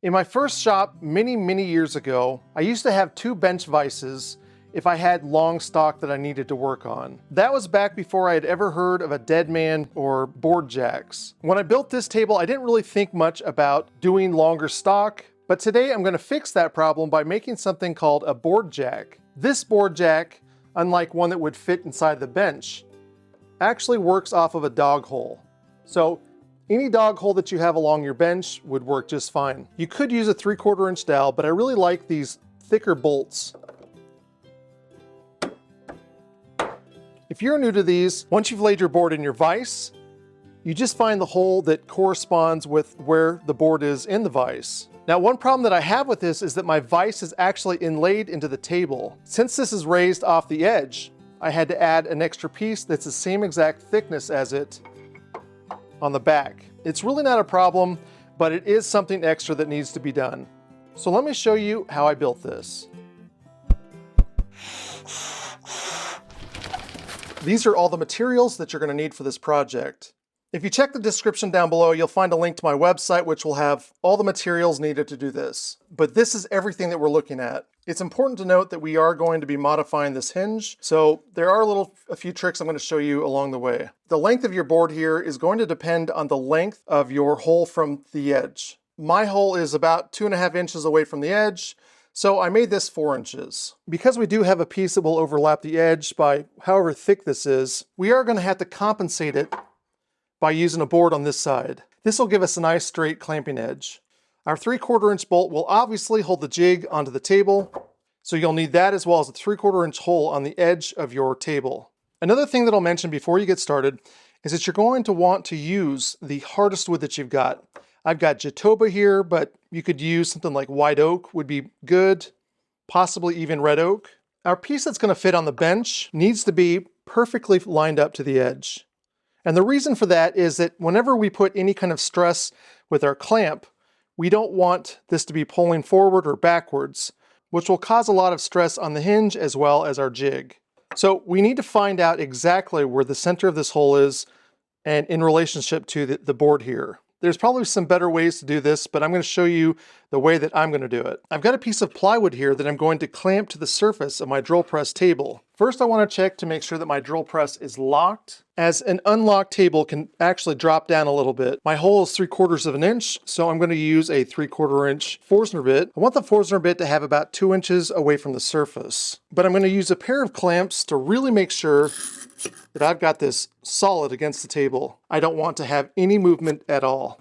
In my first shop many years ago, I used to have 2 bench vices if I had long stock that I needed to work on. That was back before I had ever heard of a deadman or board jacks. When I built this table, I didn't really think much about doing longer stock, but today I'm gonna fix that problem by making something called a board jack. This board jack, unlike one that would fit inside the bench, actually works off of a dog hole. So any dog hole that you have along your bench would work just fine. You could use a 3/4 inch dowel, but I really like these thicker bolts. If you're new to these, once you've laid your board in your vise, you just find the hole that corresponds with where the board is in the vise. Now, one problem that I have with this is that my vise is actually inlaid into the table. Since this is raised off the edge, I had to add an extra piece that's the same exact thickness as it on the back. It's really not a problem, but it is something extra that needs to be done. So let me show you how I built this. These are all the materials that you're going to need for this project. If you check the description down below, you'll find a link to my website, which will have all the materials needed to do this. But this is everything that we're looking at. It's important to note that we are going to be modifying this hinge, so there are a few tricks I'm going to show you along the way. The length of your board here is going to depend on the length of your hole from the edge. My hole is about 2.5 inches away from the edge, so I made this 4 inches. Because we do have a piece that will overlap the edge by however thick this is, we are going to have to compensate it by using a board on this side. This will give us a nice straight clamping edge. Our 3/4 inch bolt will obviously hold the jig onto the table, so you'll need that as well as a 3/4 inch hole on the edge of your table. Another thing that I'll mention before you get started is that you're going to want to use the hardest wood that you've got. I've got Jatoba here, but you could use something like white oak would be good, possibly even red oak. Our piece that's going to fit on the bench needs to be perfectly lined up to the edge. And the reason for that is that whenever we put any kind of stress with our clamp, we don't want this to be pulling forward or backwards, which will cause a lot of stress on the hinge as well as our jig. So we need to find out exactly where the center of this hole is and in relationship to the board here. There's probably some better ways to do this, but I'm going to show you the way that I'm going to do it. I've got a piece of plywood here that I'm going to clamp to the surface of my drill press table. First, I want to check to make sure that my drill press is locked, as an unlocked table can actually drop down a little bit. My hole is 3/4 of an inch, so I'm going to use a 3/4 inch Forstner bit. I want the Forstner bit to have about 2 inches away from the surface, but I'm going to use a pair of clamps to really make sure that I've got this solid against the table. I don't want to have any movement at all.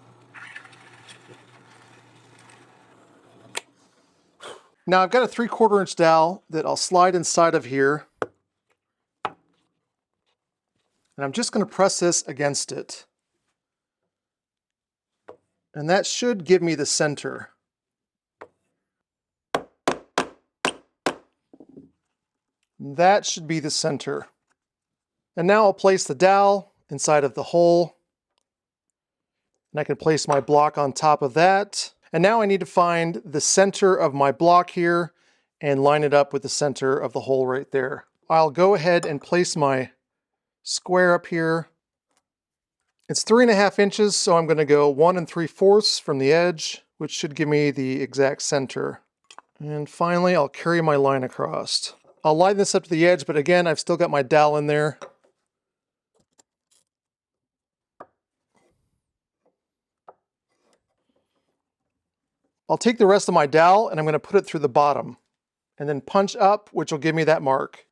Now I've got a 3/4 inch dowel that I'll slide inside of here. And I'm just going to press this against it. And that should give me the center. That should be the center. And now I'll place the dowel inside of the hole. And I can place my block on top of that. And now I need to find the center of my block here and line it up with the center of the hole right there. I'll go ahead and place my square up here. It's 3.5 inches, so I'm going to go 1 3/4 from the edge, which should give me the exact center. And finally, I'll carry my line across. I'll line this up to the edge, but again, I've still got my dowel in there. I'll take the rest of my dowel and I'm going to put it through the bottom and then punch up, which will give me that mark.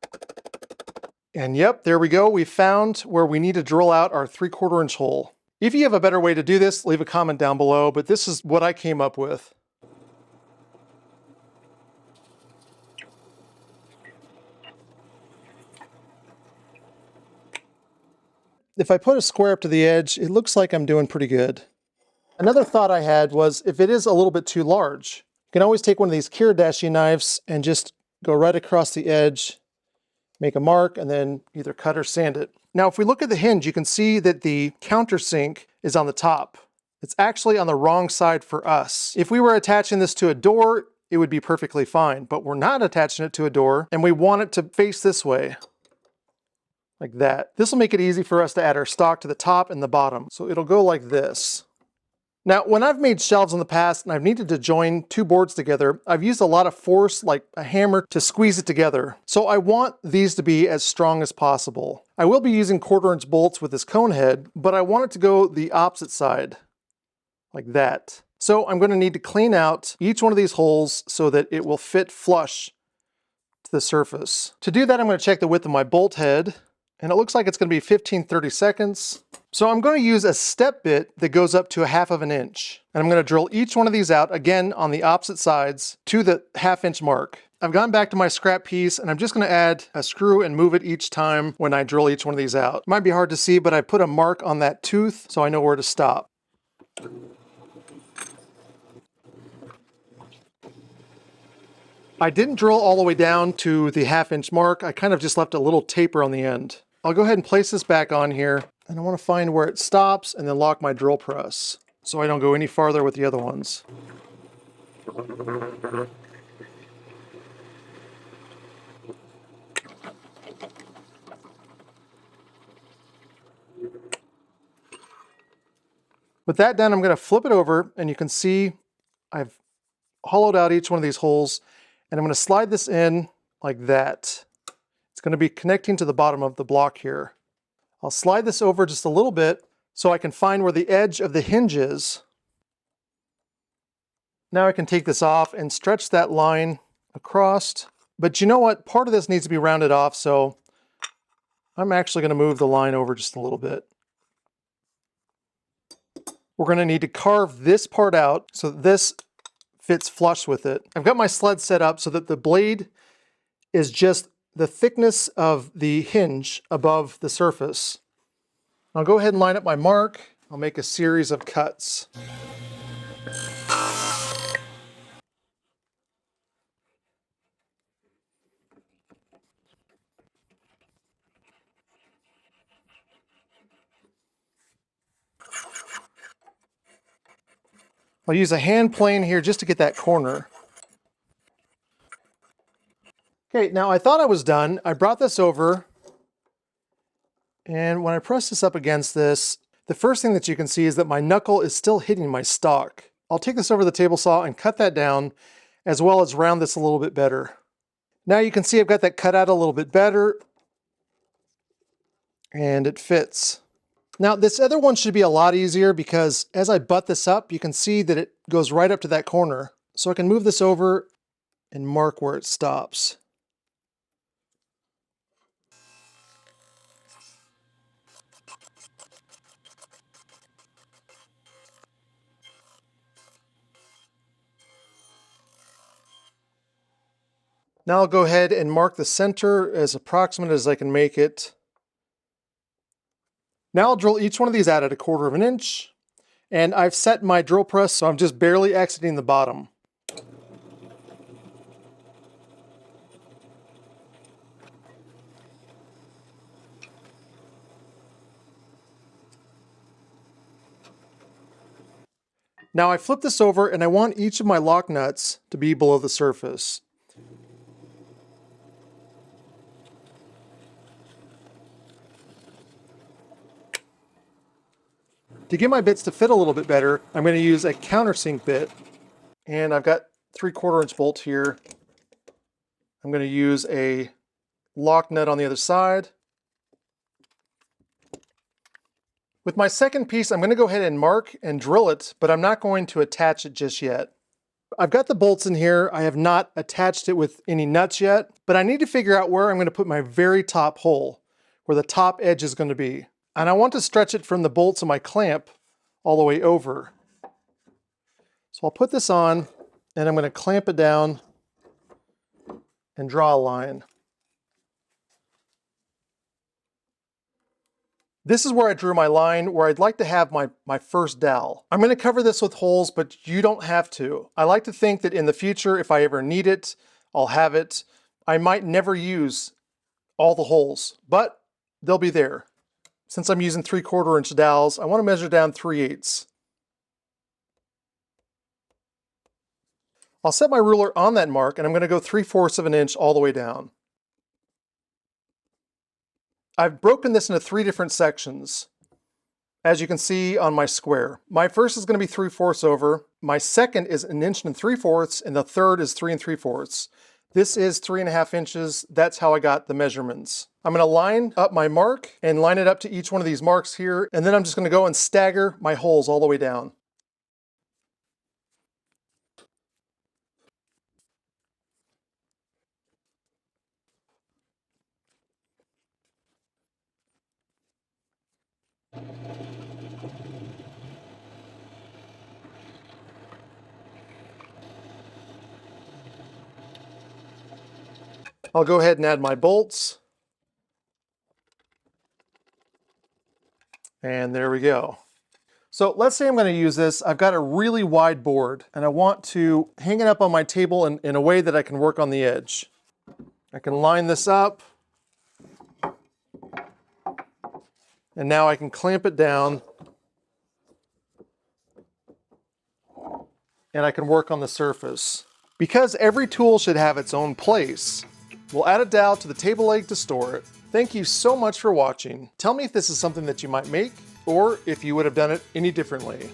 And yep, there we go. We found where we need to drill out our 3/4 inch hole. If you have a better way to do this, leave a comment down below, but this is what I came up with. If I put a square up to the edge, it looks like I'm doing pretty good. Another thought I had was if it is a little bit too large, you can always take one of these Kiridashi knives and just go right across the edge, make a mark, and then either cut or sand it. Now, if we look at the hinge, you can see that the countersink is on the top. It's actually on the wrong side for us. If we were attaching this to a door, it would be perfectly fine, but we're not attaching it to a door, and we want it to face this way, like that. This will make it easy for us to add our stock to the top and the bottom. So it'll go like this. Now, when I've made shelves in the past and I've needed to join two boards together, I've used a lot of force, like a hammer, to squeeze it together. So I want these to be as strong as possible. I will be using 1/4" bolts with this cone head, but I want it to go the opposite side, like that. So I'm going to need to clean out each one of these holes so that it will fit flush to the surface. To do that, I'm going to check the width of my bolt head, and it looks like it's going to be 15-30 seconds. So I'm going to use a step bit that goes up to 1/2 inch. And I'm going to drill each one of these out, again, on the opposite sides to the 1/2 inch mark. I've gone back to my scrap piece, and I'm just going to add a screw and move it each time when I drill each one of these out. It might be hard to see, but I put a mark on that tooth so I know where to stop. I didn't drill all the way down to the 1/2 inch mark. I kind of just left a little taper on the end. I'll go ahead and place this back on here, and I want to find where it stops and then lock my drill press so I don't go any farther with the other ones. With that done, I'm going to flip it over, and you can see I've hollowed out each one of these holes, and I'm going to slide this in like that. It's going to be connecting to the bottom of the block here. I'll slide this over just a little bit so I can find where the edge of the hinge is. Now I can take this off and stretch that line across. But you know what? Part of this needs to be rounded off, so I'm actually going to move the line over just a little bit. We're going to need to carve this part out so that this fits flush with it. I've got my sled set up so that the blade is just the thickness of the hinge above the surface. I'll go ahead and line up my mark. I'll make a series of cuts. I'll use a hand plane here just to get that corner. Okay, now I thought I was done. I brought this over, and when I press this up against this, the first thing that you can see is that my knuckle is still hitting my stock. I'll take this over to the table saw and cut that down, as well as round this a little bit better. Now you can see I've got that cut out a little bit better, and it fits. Now this other one should be a lot easier because as I butt this up, you can see that it goes right up to that corner. So I can move this over and mark where it stops. Now I'll go ahead and mark the center as approximate as I can make it. Now I'll drill each one of these out at 1/4 inch, and I've set my drill press so I'm just barely exiting the bottom. Now I flip this over and I want each of my lock nuts to be below the surface. To get my bits to fit a little bit better, I'm going to use a countersink bit. And I've got 3/4 inch bolt here. I'm going to use a lock nut on the other side. With my second piece, I'm going to go ahead and mark and drill it, but I'm not going to attach it just yet. I've got the bolts in here. I have not attached it with any nuts yet, but I need to figure out where I'm going to put my very top hole, where the top edge is going to be. And I want to stretch it from the bolts of my clamp all the way over. So I'll put this on, and I'm going to clamp it down and draw a line. This is where I drew my line, where I'd like to have my first dowel. I'm going to cover this with holes, but you don't have to. I like to think that in the future, if I ever need it, I'll have it. I might never use all the holes, but they'll be there. Since I'm using 3/4 inch dowels, I want to measure down 3/8. I'll set my ruler on that mark, and I'm going to go 3/4 inch all the way down. I've broken this into 3 different sections, as you can see on my square. My first is going to be 3/4 over, my second is 1 3/4 inches, and the third is 3 3/4. This is 3.5 inches. That's how I got the measurements. I'm going to line up my mark and line it up to each one of these marks here, and then I'm just going to go and stagger my holes all the way down. I'll go ahead and add my bolts. And there we go. So let's say I'm going to use this. I've got a really wide board and I want to hang it up on my table in a way that I can work on the edge. I can line this up. And now I can clamp it down. And I can work on the surface. Because every tool should have its own place, we'll add a dowel to the table leg to store it. Thank you so much for watching. Tell me if this is something that you might make, or if you would have done it any differently.